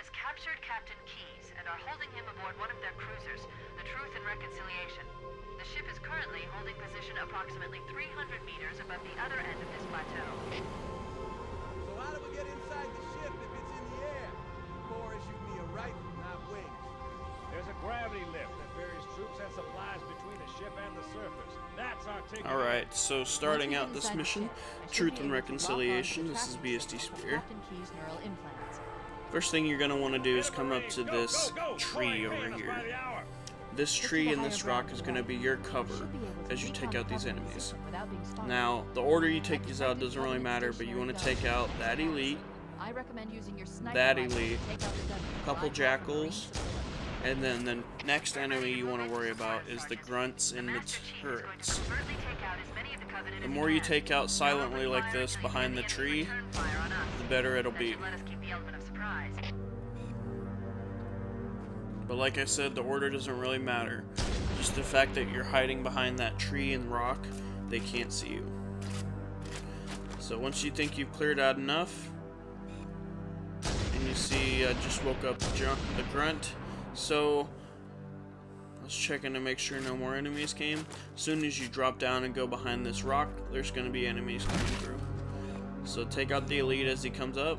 has captured Captain Keyes and are holding him aboard one of their cruisers, the Truth and Reconciliation. The ship is currently holding position approximately 300 meters above the other end of this plateau. So how do we get inside the ship if it's in the air? Or shoot me a rifle, not wings. There's a gravity lift that ferries troops and supplies between the ship and the surface. That's our ticket. Alright, so starting out this mission, Truth and Reconciliation, this is BSD Spear. First thing you're going to want to do is come up to this tree over here. This tree and this rock is going to be your cover as you take out these enemies. Now, the order you take these out doesn't really matter, but you want to take out that elite, that elite, a couple jackals, and then the next enemy you want to worry about is the grunts and the turrets. The more you take out silently like this behind the tree, the better it'll be. But like I said, the order doesn't really matter. Just the fact that you're hiding behind that tree and rock, they can't see you. So once you think you've cleared out enough, and you see I just woke up the grunt, so I was checking to make sure no more enemies came. As soon as you drop down and go behind this rock, there's going to be enemies coming through. So take out the elite as he comes up,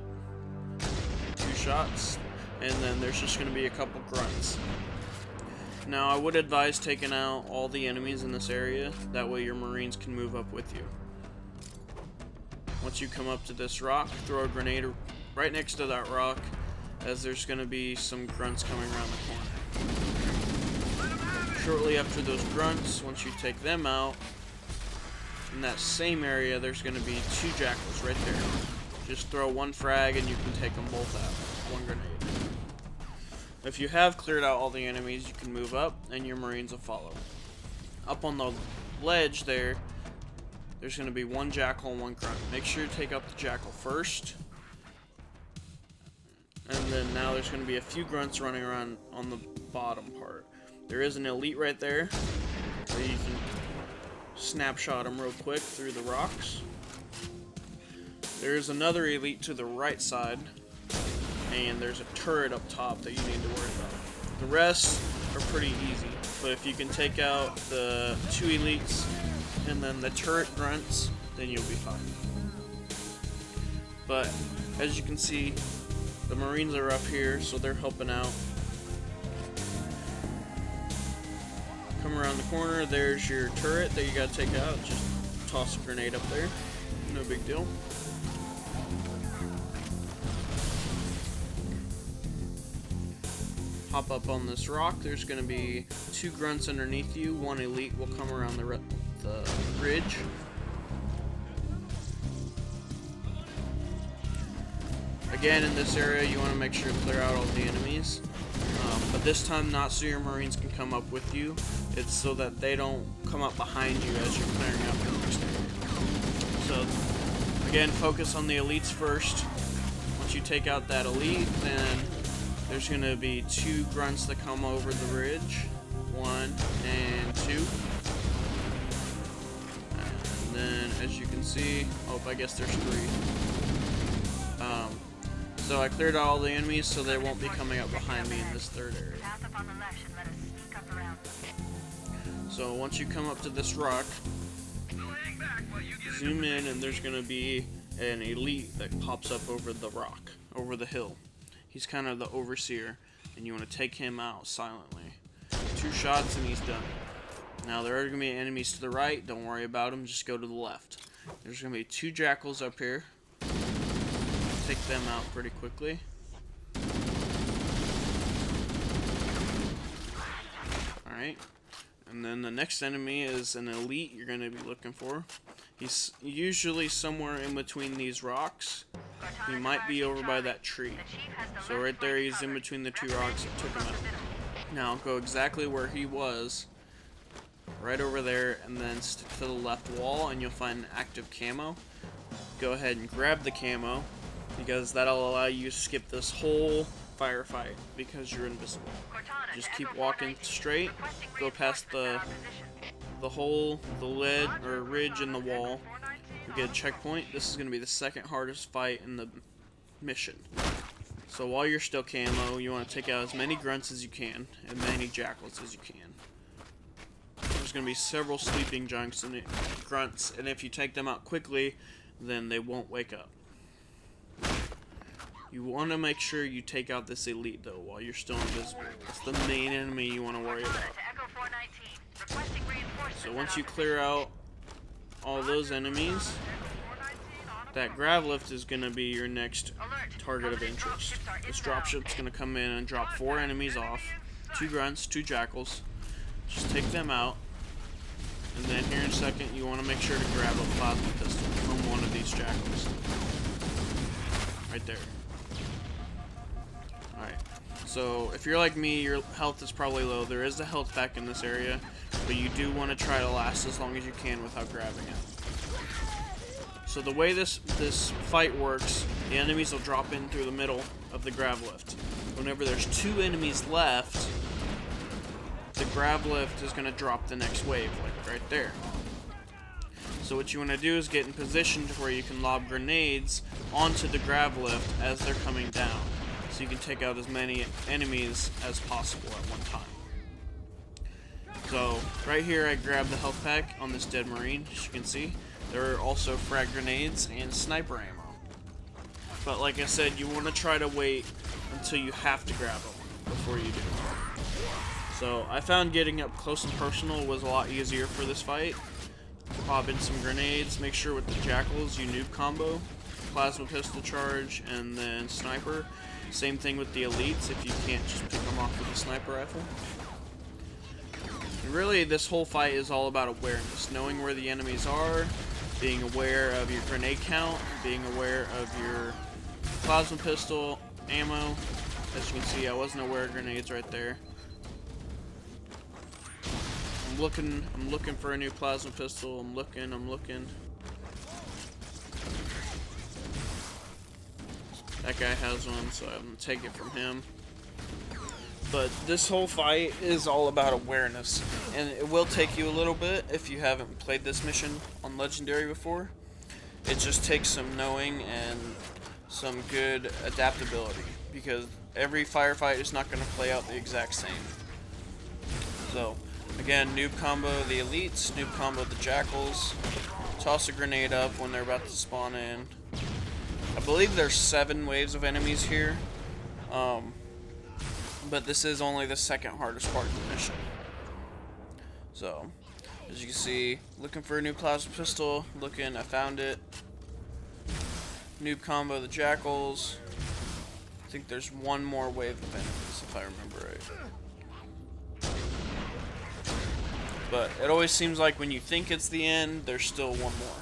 2 shots. And then there's just going to be a couple grunts. Now I would advise taking out all the enemies in this area, that way your marines can move up with you. Once you come up to this rock, throw a grenade right next to that rock, as there's going to be some grunts coming around the corner. Shortly after those grunts, once you take them out, in that same area there's going to be 2 jackals right there. Just throw 1 frag and you can take them both out, 1 grenade. If you have cleared out all the enemies, you can move up, and your marines will follow. Up on the ledge there's going to be 1 jackal and 1 grunt. Make sure you take out the jackal first. And then now there's going to be a few grunts running around on the bottom part. There is an elite right there, so you can snapshot him real quick through the rocks. There's another elite to the right side. And there's a turret up top that you need to worry about. The rest are pretty easy, but if you can take out the 2 elites and then the turret grunts, then you'll be fine. But as you can see, the marines are up here, so they're helping out. Come around the corner, there's your turret that you gotta take out. Just toss a grenade up there, no big deal. Hop up on this rock, there's going to be 2 grunts underneath you, 1 elite will come around the ridge. Again, in this area you want to make sure to clear out all the enemies, but this time not so your marines can come up with you, it's so that they don't come up behind you as you're clearing out the next area. So again, focus on the elites first. Once you take out that elite, then there's going to be 2 grunts that come over the ridge. 1 and 2. And then, as you can see, I guess there's 3. So I cleared out all the enemies so they won't be coming up behind me in this 3rd area. So once you come up to this rock, zoom in and there's going to be an elite that pops up over the rock, over the hill. He's kind of the overseer, and you want to take him out silently. 2 shots and he's done. Now there are going to be enemies to the right, don't worry about them, just go to the left. There's going to be 2 jackals up here. Take them out pretty quickly. Alright, and then the next enemy is an elite you're going to be looking for. He's usually somewhere in between these rocks. He might be over by that tree. So right there, he's in between the 2 rocks and took him out. Now go exactly where he was, right over there, and then stick to the left wall and you'll find an active camo. Go ahead and grab the camo, because that'll allow you to skip this whole firefight because you're invisible. Just keep walking straight, go past the hole, the lid or ridge in the wall. You get a checkpoint. This is going to be the 2nd hardest fight in the mission. So while you're still camo, you want to take out as many grunts as you can, and many jackals as you can. There's going to be several sleeping grunts, and if you take them out quickly, then they won't wake up. You want to make sure you take out this elite, though, while you're still invisible. It's the main enemy you want to worry about. So once you clear out all those enemies, that grav lift is going to be your next target of interest. This dropship's going to come in and drop 4 enemies off. 2 grunts, 2 jackals. Just take them out. And then here in a second, you want to make sure to grab a plasma pistol from one of these jackals. Right there. Alright. So, if you're like me, your health is probably low. There is a health pack in this area, but you do want to try to last as long as you can without grabbing it. So the way this fight works, the enemies will drop in through the middle of the grav lift. Whenever there's 2 enemies left, the grav lift is going to drop the next wave, like right there. So what you want to do is get in position to where you can lob grenades onto the grav lift as they're coming down, so you can take out as many enemies as possible at one time. So right here I grabbed the health pack on this dead marine, as you can see. There are also frag grenades and sniper ammo. But like I said, you want to try to wait until you have to grab them before you do. So I found getting up close and personal was a lot easier for this fight. Pop in some grenades, make sure with the jackals you noob combo, plasma pistol charge, and then sniper. Same thing with the elites if you can't just pick them off with a sniper rifle. And really this whole fight is all about awareness, knowing where the enemies are, being aware of your grenade count, being aware of your plasma pistol ammo. As you can see, I wasn't aware of grenades right there. I'm looking for a new plasma pistol. I'm looking. That guy has one, so I'm gonna take it from him. But this whole fight is all about awareness, and it will take you a little bit if you haven't played this mission on Legendary before. It just takes some knowing and some good adaptability, because every firefight is not going to play out the exact same. So, again, noob combo the elites, noob combo the jackals, toss a grenade up when they're about to spawn in. I believe there's 7 waves of enemies here. But this is only the second hardest part of the mission. So, as you can see, looking for a new plasma pistol, I found it. Noob combo the jackals. I think there's 1 more wave of enemies, if I remember right. But it always seems like when you think it's the end, there's still 1 more.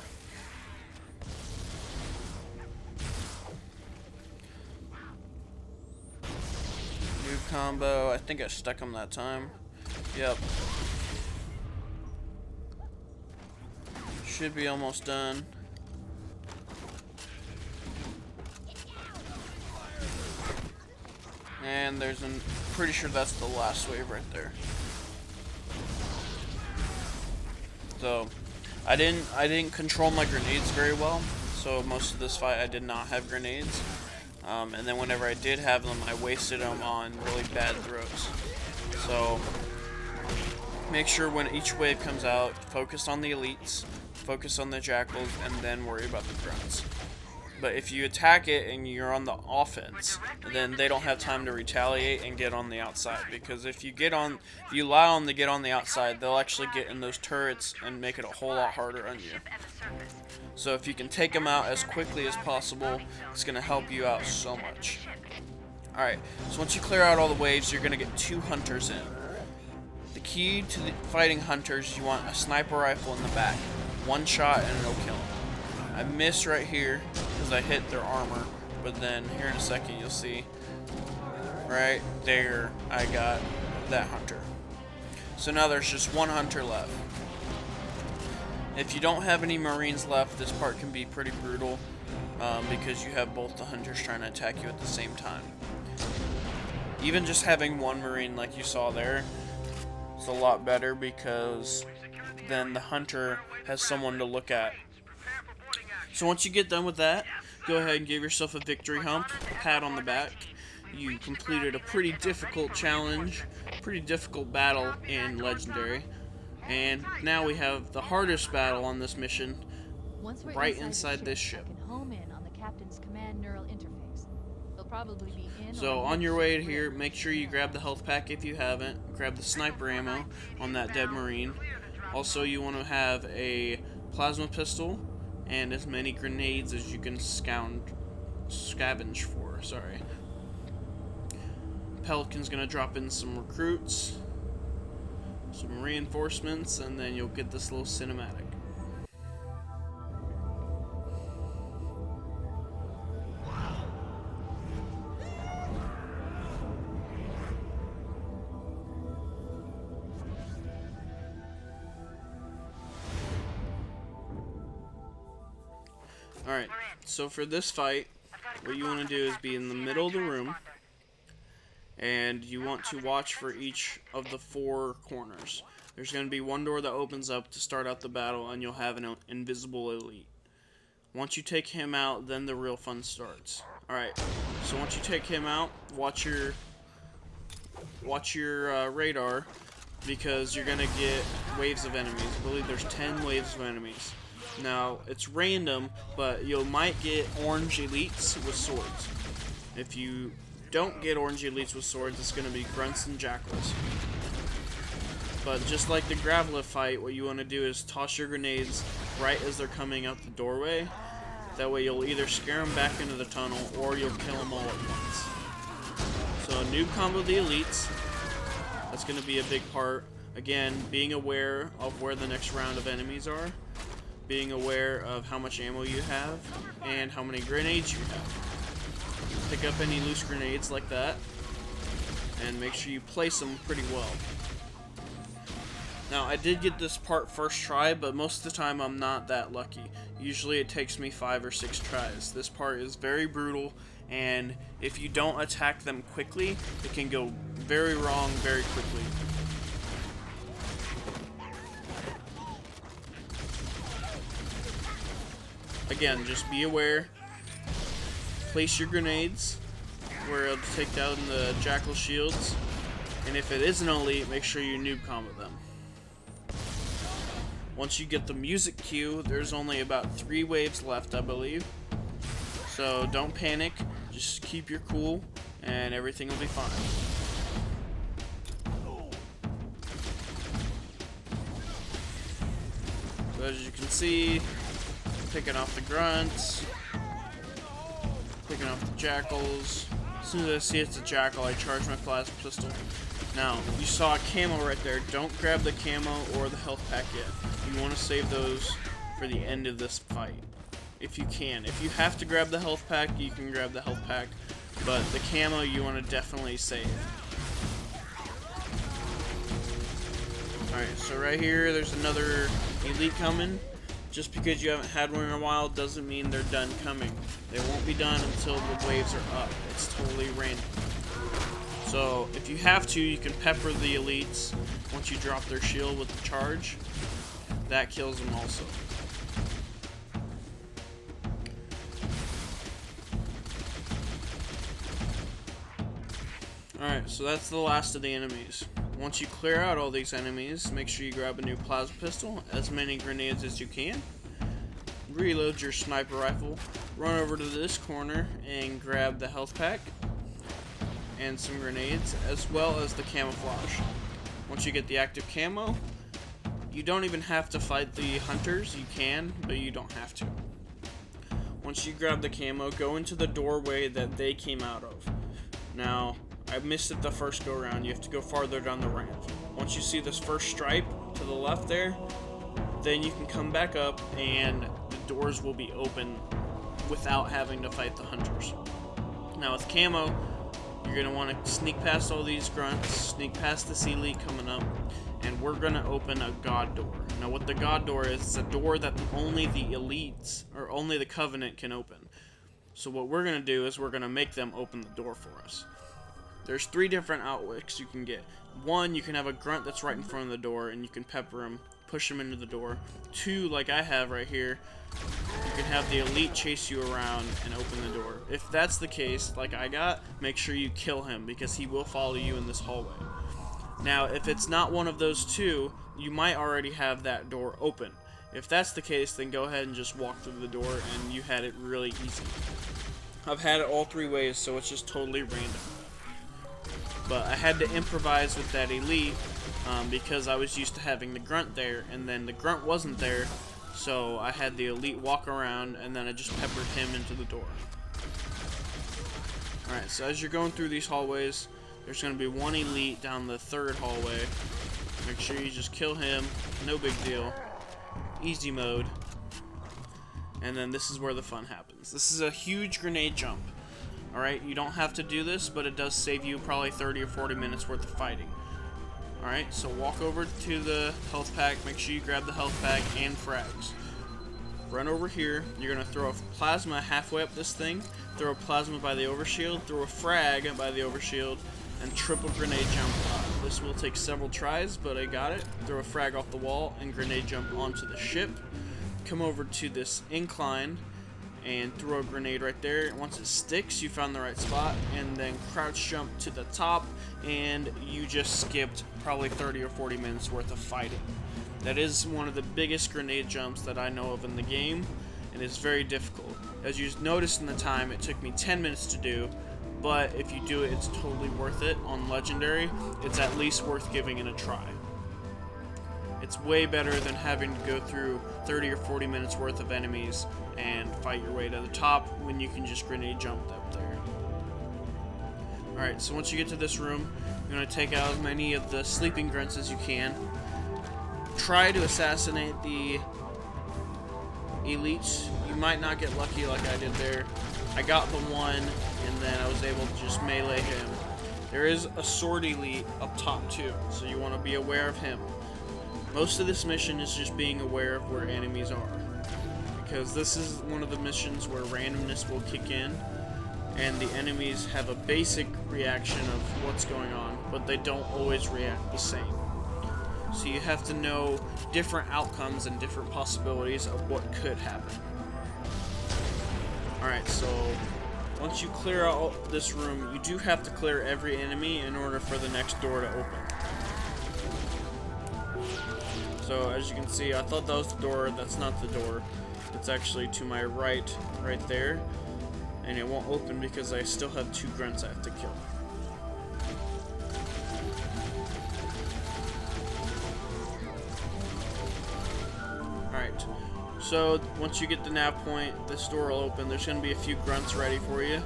Combo. I think I stuck him that time. Yep. Should be almost done. And there's pretty sure that's the last wave right there. So I didn't control my grenades very well, so most of this fight I did not have grenades. And then whenever I did have them, I wasted them on really bad throws. So make sure when each wave comes out, focus on the elites, focus on the jackals, and then worry about the grunts. But if you attack it and you're on the offense, then they don't have time to retaliate and get on the outside. Because if you allow them to get on the outside, they'll actually get in those turrets and make it a whole lot harder on you. So if you can take them out as quickly as possible, it's going to help you out so much. Alright, so once you clear out all the waves, you're going to get 2 hunters in. The key to fighting hunters, you want a sniper rifle in the back. 1 shot and it'll kill them. I missed right here because I hit their armor, but then here in a second you'll see right there I got that hunter. So now there's just 1 hunter left. If you don't have any marines left, this part can be pretty brutal because you have both the hunters trying to attack you at the same time. Even just having 1 marine like you saw there is a lot better, because then the hunter has someone to look at. So once you get done with that, go ahead and give yourself a victory hump, a pat on the back. you completed a pretty difficult challenge, pretty difficult battle in Legendary. And now we have the hardest battle on this mission, Once we're right inside inside the this ship. I can home in on the captain's command neural interface. They'll probably be in So or on your next way to the here, bridge. make sure you grab the health pack if you haven't. Grab the sniper ammo on that dead Marine. Also, you want to have a plasma pistol and as many grenades as you can scavenge for. Sorry. Pelican's gonna drop in some recruits, some reinforcements, and then you'll get this little cinematic. Alright, so for this fight, what you want to do is be in the middle of the room, and you want to watch for each of the 4 corners. There's going to be one door that opens up to start out the battle, and you'll have an invisible elite. Once you take him out, then the real fun starts. Alright, so once you take him out, watch your radar, because you're going to get waves of enemies. I believe there's 10 waves of enemies. Now, it's random, but you might get orange elites with swords. If you don't get orange elites with swords, it's going to be grunts and jackals. But just like the Gravelet fight, what you want to do is toss your grenades right as they're coming out the doorway. That way you'll either scare them back into the tunnel, or you'll kill them all at once. So noob combo the elites. That's going to be a big part. Again, being aware of where the next round of enemies are. Being aware of how much ammo you have, and how many grenades you have. Pick up any loose grenades like that, and make sure you place them pretty well. Now, I did get this part first try, but most of the time I'm not that lucky. Usually it takes me 5 or 6 tries. This part is very brutal, and if you don't attack them quickly, it can go very wrong very quickly. Again, just be aware. Place your grenades where it'll take down the jackal shields. And if it is an elite, make sure you noob combo them. Once you get the music cue, there's only about 3 waves left, I believe. So don't panic. Just keep your cool, and everything will be fine. So as you can see, picking off the grunts, picking off the jackals. As soon as I see it's a jackal, I charge my plasma pistol. Now, you saw a camo right there. Don't grab the camo or the health pack yet. You want to save those for the end of this fight, if you can. If you have to grab the health pack, you can grab the health pack, but the camo you want to definitely save. Alright, so right here, there's another elite coming. Just because you haven't had one in a while doesn't mean they're done coming. They won't be done until the waves are up. It's totally random. So if you have to, you can pepper the elites once you drop their shield with the charge. That kills them also. Alright, so that's the last of the enemies. Once you clear out all these enemies, make sure you grab a new plasma pistol, as many grenades as you can. Reload your sniper rifle, run over to this corner and grab the health pack and some grenades, as well as the camouflage. Once you get the active camo, you don't even have to fight the hunters. You can, but you don't have to. Once you grab the camo, go into the doorway that they came out of. Now, I missed it the first go around. You have to go farther down the ramp. Once you see this first stripe to the left there, then you can come back up and the doors will be open without having to fight the hunters. Now with camo, you're going to want to sneak past all these grunts, sneak past this elite coming up, and we're going to open a god door. Now what the god door is, it's a door that only the elites, or only the Covenant can open. So what we're going to do is we're going to make them open the door for us. There's 3 different outwicks you can get. One, you can have a grunt that's right in front of the door, and you can pepper him, push them into the door. 2, like I have right here, you can have the elite chase you around and open the door. If that's the case, like I got, make sure you kill him because he will follow you in this hallway. Now, if it's not one of those 2, you might already have that door open. If that's the case, then go ahead and just walk through the door and you had it really easy. I've had it all 3 ways, so it's just totally random. But I had to improvise with that elite because I was used to having the grunt there, and then the grunt wasn't there, so I had the elite walk around, and then I just peppered him into the door. Alright, so as you're going through these hallways, there's going to be 1 elite down the 3rd hallway. Make sure you just kill him, no big deal. Easy mode. And then this is where the fun happens. This is a huge grenade jump. Alright, you don't have to do this, but it does save you probably 30 or 40 minutes worth of fighting. Alright, so walk over to the health pack, make sure you grab the health pack and frags. Run over here, you're going to throw a plasma halfway up this thing, throw a plasma by the overshield, throw a frag by the overshield, and triple grenade jump up. This will take several tries, but I got it. Throw a frag off the wall and grenade jump onto the ship. Come over to this incline and throw a grenade right there. Once it sticks, you found the right spot, and then crouch jump to the top, and you just skipped probably 30 or 40 minutes worth of fighting. That is one of the biggest grenade jumps that I know of in the game, and it's very difficult. As you noticed in the time, it took me 10 minutes to do, but if you do it, it's totally worth it. On Legendary, it's at least worth giving it a try. It's way better than having to go through 30 or 40 minutes worth of enemies and fight your way to the top when you can just grenade jump up there. Alright, so once you get to this room, you're going to take out as many of the sleeping grunts as you can. Try to assassinate the elites. You might not get lucky like I did there. I got the one, and then I was able to just melee him. There is a sword elite up top too, so you want to be aware of him. Most of this mission is just being aware of where enemies are, because this is one of the missions where randomness will kick in, and the enemies have a basic reaction of what's going on, but they don't always react the same. So you have to know different outcomes and different possibilities of what could happen. Alright, so once you clear out this room, you do have to clear every enemy in order for the next door to open. So as you can see, I thought that was the door. That's not the door. It's actually to my right there. And it won't open because I still have 2 grunts I have to kill. Alright, so once you get the nav point, this door will open. There's going to be a few grunts ready for you.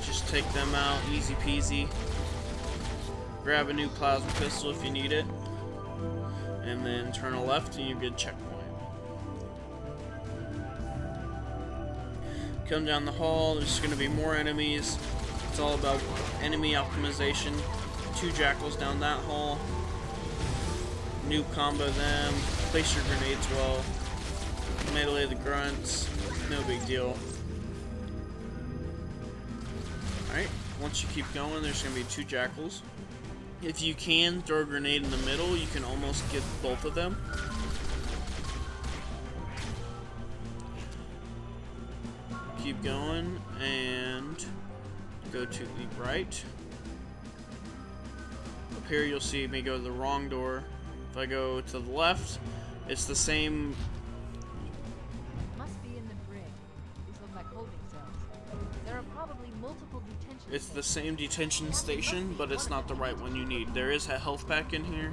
Just take them out, easy peasy. Grab a new plasma pistol if you need it. And then turn a left and you get a checkpoint. Come down the hall, there's going to be more enemies. It's all about enemy optimization. 2 jackals down that hall. Noob combo them. Place your grenades well. Melee the grunts. No big deal. Alright, once you keep going, there's going to be 2 jackals. If you can throw a grenade in the middle, you can almost get both of them. Keep going and go to the right. Up here you'll see me go to the wrong door. If I go to the left, it's the same. Must be in the brig. These look like holding cells. There are probably multiple detention It's the stations. same detention station, but it's not the right one you need. There is a health pack in here,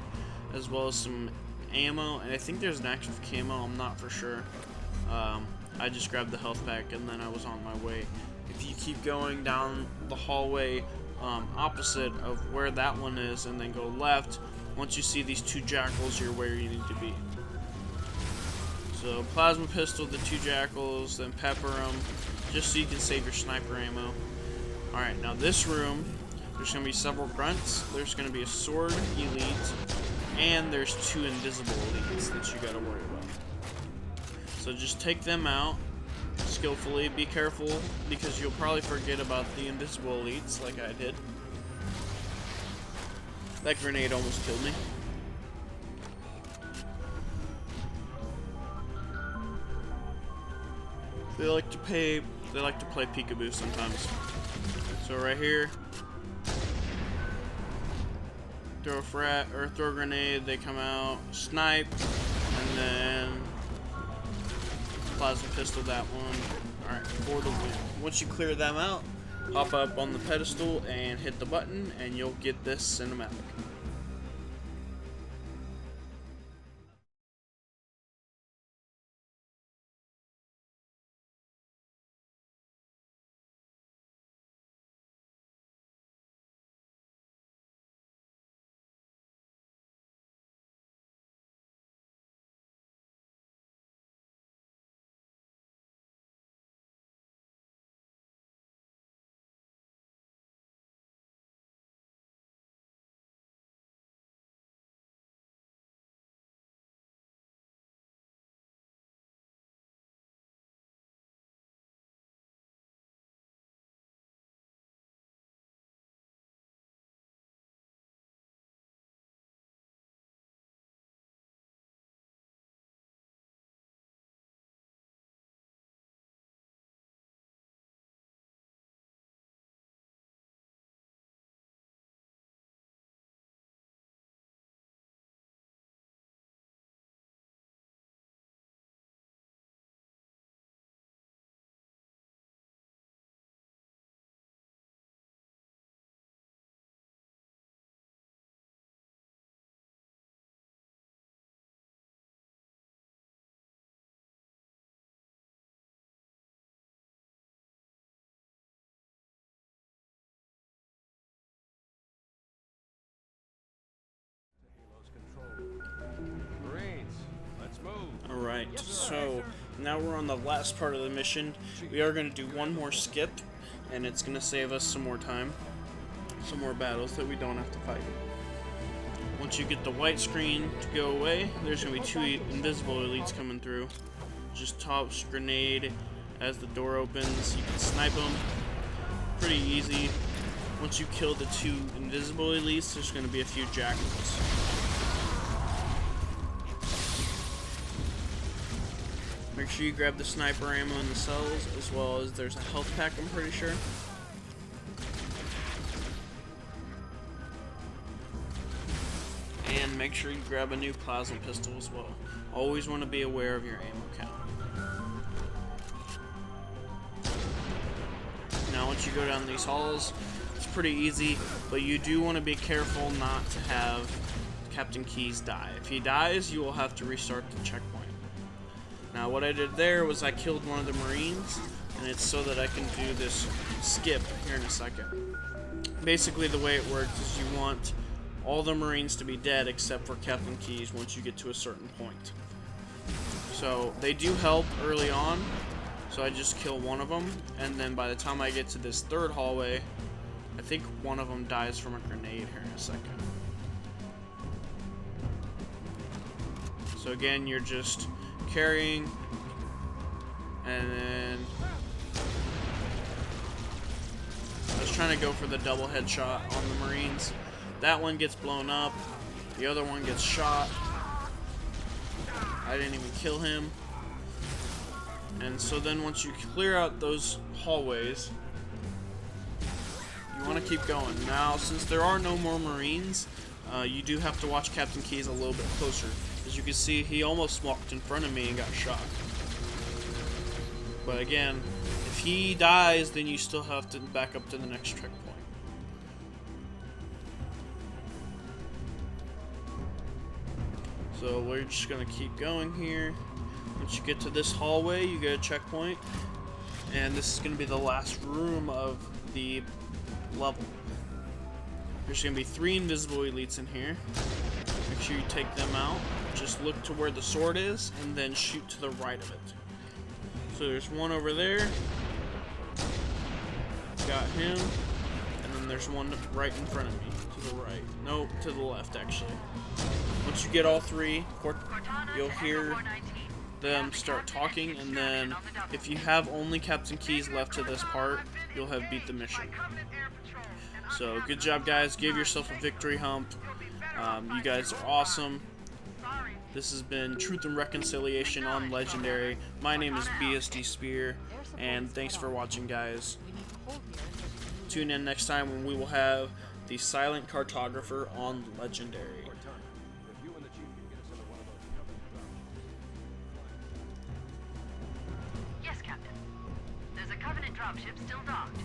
as well as some ammo, and I think there's an active camo, I'm not for sure. I just grabbed the health pack and then I was on my way. If you keep going down the hallway opposite of where that one is and then go left, once you see these 2 jackals, you're where you need to be. So plasma pistol the 2 jackals, then pepper them, just so you can save your sniper ammo. Alright, now this room, there's going to be several grunts, there's going to be a sword elite, and there's 2 invisible elites that you got to worry about. So just take them out skillfully. Be careful because you'll probably forget about the invisible elites like I did. That grenade almost killed me. They like to play peekaboo sometimes. So right here, throw a frat or throw a grenade, they come out, snipe, and then plasma pistol that one. Alright, for the win. Once you clear them out, hop up on the pedestal and hit the button, and you'll get this cinematic. Marines, let's move. Alright, so now we're on the last part of the mission. We are going to do one more skip, and it's going to save us some more time. Some more battles that we don't have to fight. Once you get the white screen to go away, there's going to be two invisible elites coming through. Just toss grenade as the door opens. You can snipe them. Pretty easy. Once you kill the two invisible elites, there's going to be a few jackals. Make sure you grab the sniper ammo in the cells, as well as there's a health pack, I'm pretty sure. And make sure you grab a new plasma pistol as well. Always want to be aware of your ammo count. Now once you go down these halls, it's pretty easy, but you do want to be careful not to have Captain Keyes die. If he dies, you will have to restart the checkpoint. Now what I did there was I killed one of the Marines, and it's so that I can do this skip here in a second. Basically the way it works is you want all the Marines to be dead except for Captain Keyes once you get to a certain point. So they do help early on, so I just kill one of them, and then by the time I get to this third hallway, I think one of them dies from a grenade here in a second. So again, you're just carrying, and then I was trying to go for the double headshot on the Marines. That one gets blown up, the other one gets shot. I didn't even kill him. And so then once you clear out those hallways, you want to keep going. Now, since there are no more Marines, you do have to watch Captain Keyes a little bit closer. As you can see, he almost walked in front of me and got shot. But again, if he dies, then you still have to back up to the next checkpoint. So we're just going to keep going here. Once you get to this hallway, you get a checkpoint. And this is going to be the last room of the level. There's going to be 3 invisible elites in here. Make sure you take them out. Just look to where the sword is, and then shoot to the right of it. So there's one over there. Got him. And then there's one right in front of me. To the right. No, to the left, actually. Once you get all 3, you'll hear them start talking, and then if you have only Captain Keyes left to this part, you'll have beat the mission. So good job, guys. Give yourself a victory hump. You guys are awesome. This has been Truth and Reconciliation on Legendary. My name is BSD Spear, and thanks for watching, guys. We need to hold here until we can move. Tune in next time when we will have the Silent Cartographer on Legendary. If you and the chief can get us into one of those covenant dropships. Yes, Captain. There's a Covenant dropship still docked.